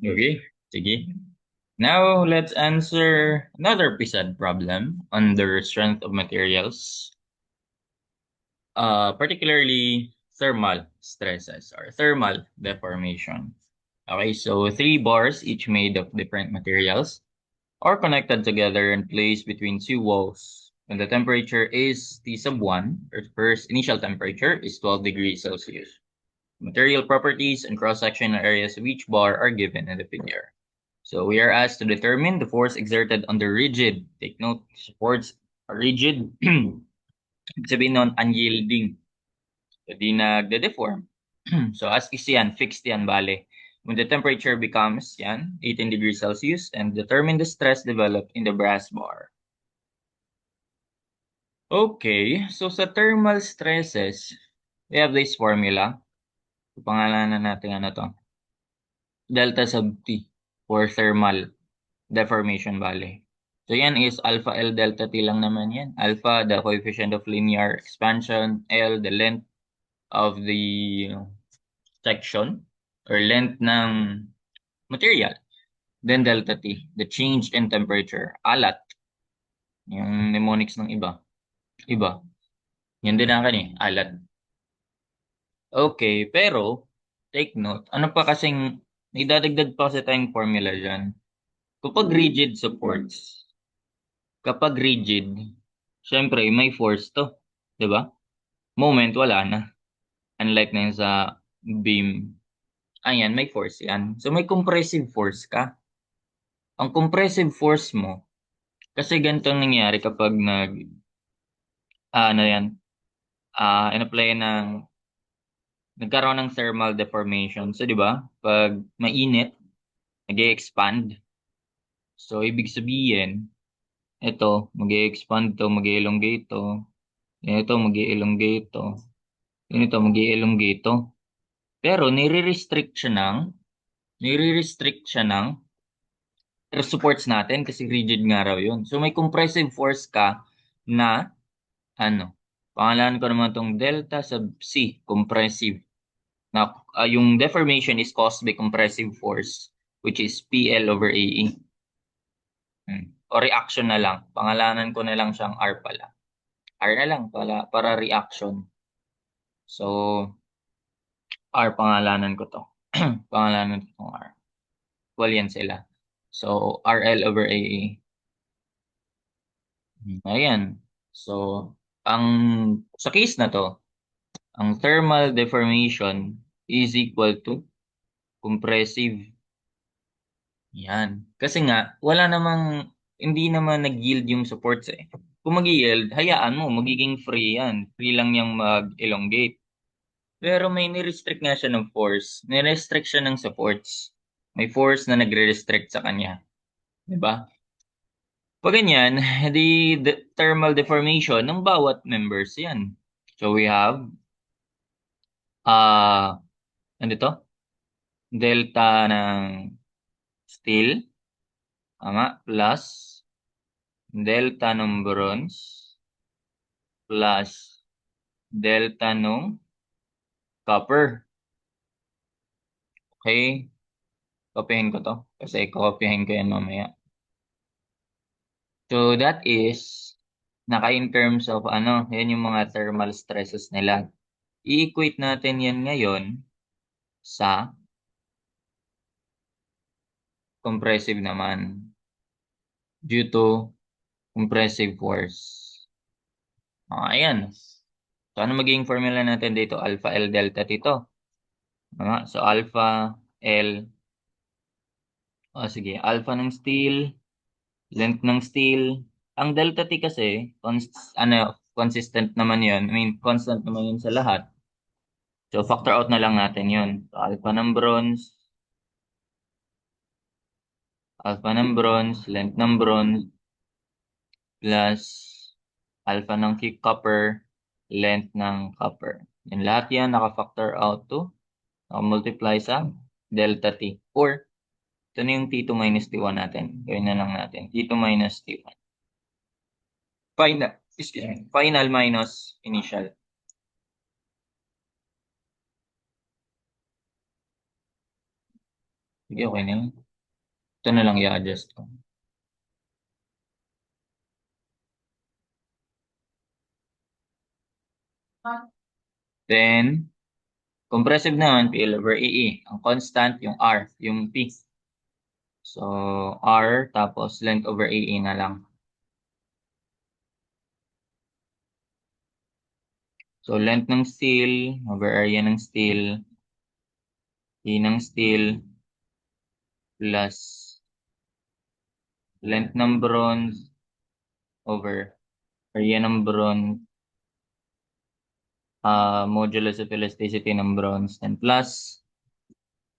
Okay, sige. Now let's answer another PSAT problem under strength of materials, particularly thermal stresses or thermal deformation. Okay, so three bars, each made of different materials, are connected together and placed between two walls. When the temperature is T sub 1, or first initial temperature is 12 degrees Celsius. Material properties and cross-sectional areas of each bar are given in the figure. So we are asked to determine the force exerted under rigid. Take note, supports are rigid. Ibig sabihin nun, unyielding. So di nagde-deform. So as is yan, fixed yan, bale. When the temperature becomes yan, 18 degrees Celsius, and determine the stress developed in the brass bar. Okay, so sa thermal stresses, we have this formula. So, pangalanan natin ano to. Delta sub T for thermal deformation bale. So yan is alpha L delta T lang naman yan. Alpha, the coefficient of linear expansion. L, the length of the section or length ng material. Then delta T, the change in temperature. Alat, yung mnemonics ng iba. Iba. Yan din akin eh, alat. Okay, pero take note, ano pa kasing, may dadagdag pa kasi tayong formula dyan. Kapag rigid supports, kapag rigid, syempre may force to, 'di ba? Moment wala na. Unlike na yun sa beam, ayan may force yan. So may compressive force ka. Ang compressive force mo, kasi ganito ang nangyayari kapag ano yan, in-apply ng, nagkaroon ng thermal deformation. So 'di ba? Pag mainit, nag-expand. So ibig sabihin, ito, mag-expand to, mag-elongate to. Ito, mag-elongate to. Ito, mag-elongate to. Pero nire-restrict siya ng supports natin kasi rigid nga raw yun. So may compressive force ka na ano, pangalan ko naman tong delta sub C, compressive. Na yung deformation is caused by compressive force which is PL over AE. O reaction na lang. Pangalanan ko na lang siyang R pala. R na lang para reaction. So R pangalanan ko to. Pangalanan ko tong R. Equal yan sila. So, RL over AA. Ayan. So, ang sa case na to, ang thermal deformation is equal to compressive. Yan. Kasi nga, wala namang, hindi naman nag-yield yung supports eh. Kung mag-yield, hayaan mo, magiging free yan. Free lang yung mag-elongate. Pero may ni-restrict nga siya ng force. Ni-restrict siya ng supports. May force na nagre-restrict sa kanya. Diba? Pag ganyan, the thermal deformation ng bawat members yan. So we have, ano to? Delta ng steel, tama, plus delta ng bronze, plus delta ng copper. Okay? Kopyahin ko to kasi kopyahin ko yan mamaya. So that is, in terms of ano, yan yung mga thermal stresses nila. I-equate natin yan ngayon sa compressive naman due to compressive force. Ayan. So, ano magiging formula natin dito? Alpha L delta dito. So, alpha L, sige, alpha ng steel, length ng steel. Ang delta T kasi, consistent naman yun. I mean, constant naman yun sa lahat. So, factor out na lang natin yun. So, alpha ng bronze, length ng bronze, plus alpha ng copper, length ng copper. Yan lahat yan naka-factor out to multiply sa delta T. Or, ito na yung T2 minus T1 natin. Gawin na lang natin. T2 minus T1. Final minus initial. Sige, okay na yun. Ito na lang i-adjust ko. Then, compressive naman, PL over AE. Ang constant, yung R, yung P. So, R, tapos length over AE na lang. So, length ng steel over area ng steel, E ng steel, plus length ng bronze over area ng bronze, modulus of elasticity ng bronze, and plus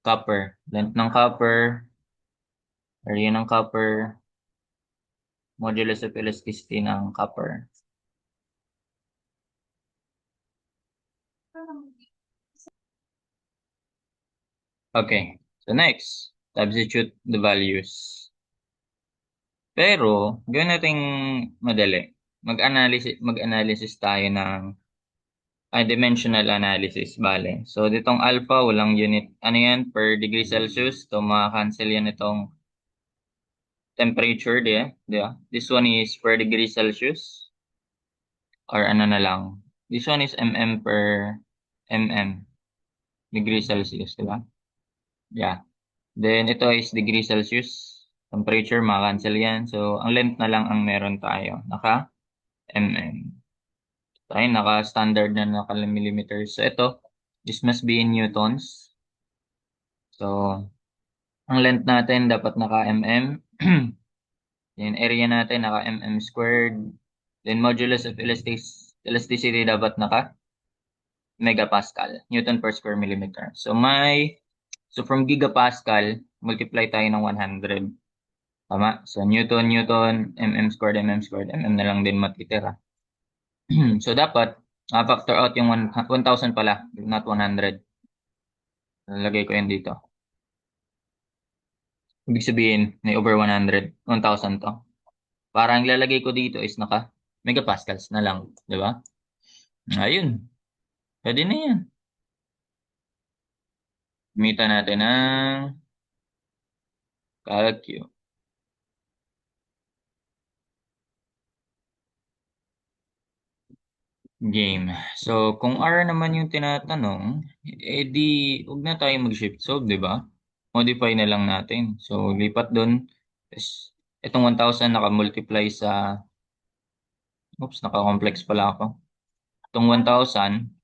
copper. Length ng copper, area ng copper, modulus of elasticity ng copper. Okay, so next, substitute the values. Pero, gawin nating madali. Mag-analysis tayo ng dimensional analysis, bale. So, ditong alpha, walang unit. Ano yan? Per degree Celsius. So, maka-cancel yan itong temperature, di ba? This one is per degree Celsius. Or ano na lang. This one is mm per mm. Degree Celsius, di ba? Yeah. Then, ito is degree Celsius. Temperature, maka-cancel yan. So, ang length na lang ang meron tayo. Naka-mm. Tayo, naka-standard na naka-millimeters. So, ito, this must be in newtons. So, ang length natin dapat naka-mm. Then, area natin naka-mm squared. Then, modulus of elasticity dapat naka-megapascal. Newton per square millimeter. So, from gigapascal, multiply tayo ng 100. Tama? So, Newton, mm squared, mm na lang din matitira. So, dapat, factor out yung 1,000 pala, not 100. Lalagay ko yan dito. Ibig sabihin, may over 100, 1,000 to. Parang lalagay ko dito is megapascals na lang. Di ba? Ayun. Pwede na yan. Gamitan natin ng calcu. Game. So, kung R naman yung tinatanong, huwag na tayo mag-shift solve, di ba? Modify na lang natin. So, lipat doon. Itong 1,000 naka-multiply sa, oops, naka-complex pala ako. Itong 1,000,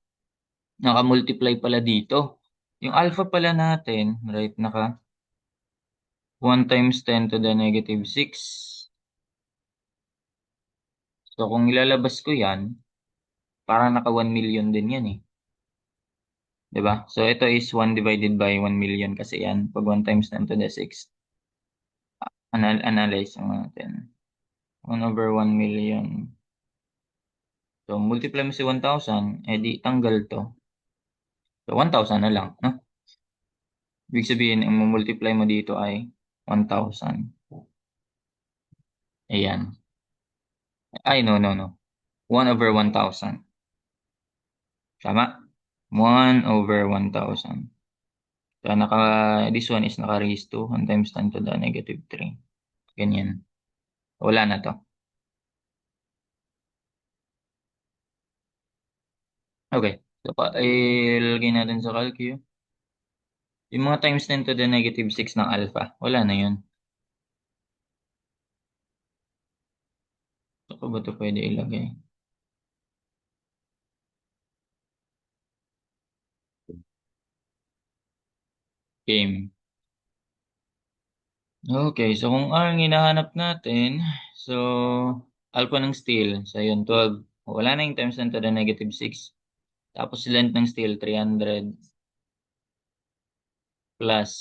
naka-multiply pala dito. Yung alpha pala natin, right, 1 times 10 to the negative 6. So, kung ilalabas ko yan, parang naka 1 million din yan eh. 'Di ba? So, ito is 1 divided by 1 million kasi yan. Pag 1 times 10 to the 6. Analyze natin. 1 over 1 million. So, multiply mo si 1,000, edi tanggal to. So, 1,000 na lang, no? Ibig sabihin, ang multiply mo dito ay 1,000. Ayan. Ay, no. 1 over 1,000. Tama? 1 over 1,000. So, this one is naka-raise to 1 times 10 to the negative 3. Ganyan. Wala na to. Okay. So, ilagay natin sa calcu. Yung mga times 10 to the negative 6 ng alpha, wala na yun. Saka ba ito pwede ilagay? Game. Okay, so kung R ang hinahanap natin, so alpha ng steel, so yun, 12. Wala na yung times 10 to the negative 6. Tapos length ng steel, 300 plus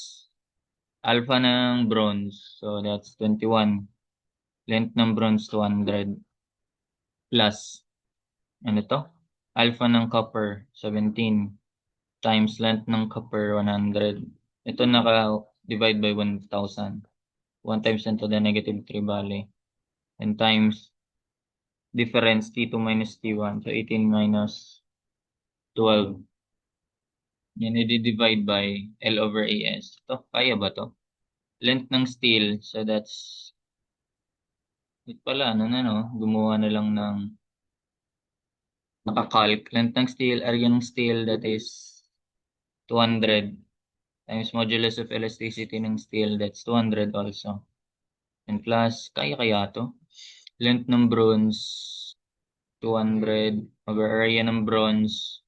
alpha ng bronze, so that's 21. Length ng bronze, 200 plus, ano to? Alpha ng copper, 17 times length ng copper, 100. Ito naka-divide by 1,000. 1 times 10 to the negative 3 bali. And times difference T2 minus T1. So, 18 minus 12. Yan, i-divide by L over AS. Ito, kaya ba to? Length ng steel. So that's, wait pala, ano na no? Gumawa na lang ng nakakalc. Length ng steel, area ng steel, that is 200 times modulus of elasticity ng steel, that's 200 also. And plus, kaya to? Length ng bronze, 200 over area ng bronze,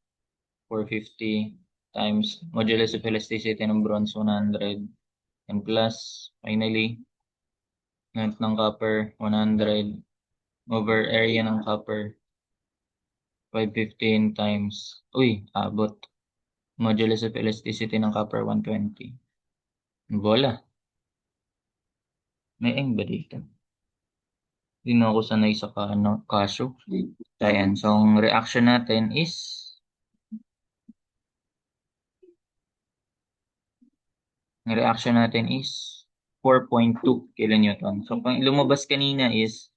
450 times modulus of elasticity ng bronze, 100. And plus, finally, length ng copper, 100 over area ng copper, 515 times, abot. Modulus of elasticity ng copper, 120. Bola. May eng ba dito? Hindi na ako sanay sa kaso. Ayan, so ang reaction natin is 4.2 kilonewton. So pag lumabas kanina is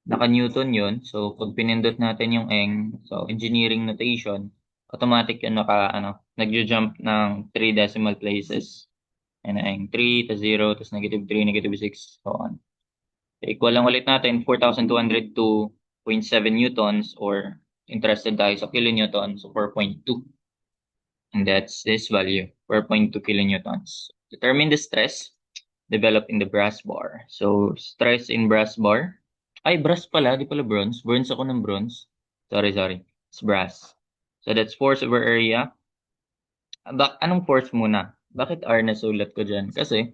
naka-newton yun. So pag pinindot natin yung eng, so engineering notation, automatic yun nagjo-jump ng 3 decimal places. And eng 3 to 0, tas -3, -6, so on. Equal lang ulit natin 4,202.7 newtons or interested tayo sa kilonewton, so 4.2. And that's this value, 4.2 kilonewtons. Determine the stress developed in the brass bar. So, stress in brass bar. Ay, brass pala, di pala bronze. Burns ako ng bronze. Sorry. It's brass. So, that's force over area. Anong force muna? Bakit R na sulat ko dyan? Kasi,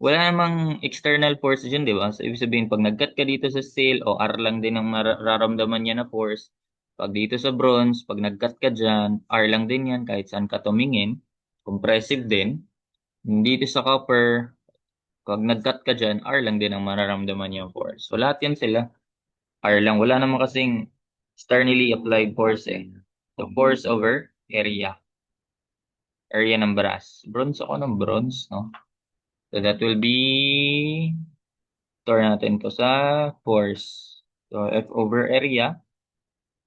wala namang external force dyan, di ba? So, ibig sabihin, pag nag-cut ka dito sa steel, o R lang din ang mararamdaman niya na force. Pag dito sa bronze, pag nag-cut ka dyan, R lang din yan kahit saan ka tumingin. Compressive din. Dito sa copper, pag nag-cut ka dyan, R lang din ang mararamdaman niya force. So, lahat yan sila. R lang. Wala naman kasing externally applied force eh. So, force over area. Area ng brass. Bronze ako ng bronze, no? So, that will be, store natin to sa force. So, F over area.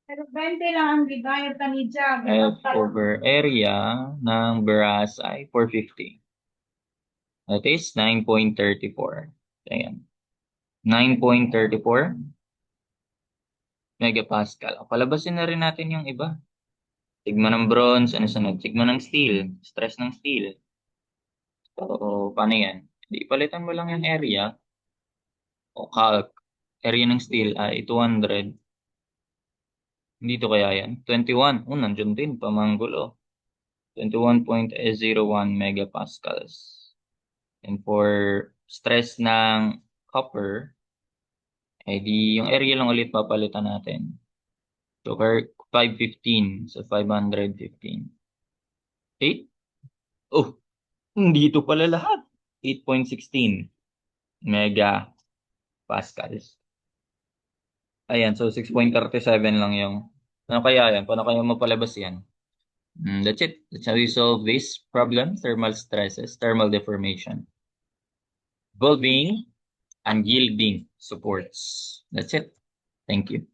Pero 20 lang ang gigayad ka ni Jag. F over area ng brass ay 450. That is 9.34. Ayan. 9.34 megapascal. Palabasin na rin natin yung iba. Sigma ng bronze, ano sunod? Sigma ng steel, stress ng steel. So, paano yan? Di palitan mo lang yung area o calc. Area ng steel ay 200. Dito kaya yan? 21. Nandiyan din, pamanggulo. 21.01 megapascals. And for stress ng copper, di yung area lang ulit papalitan natin. So, 515. So, 515. 8? Oh, dito pala lahat. 8.16 megapascals. Ayan, so 6.37 lang yung, ano kaya yan? Paano kaya mapalabas yan? That's it. That's how we solve this problem, thermal stresses, thermal deformation, involving unyielding supports. That's it. Thank you.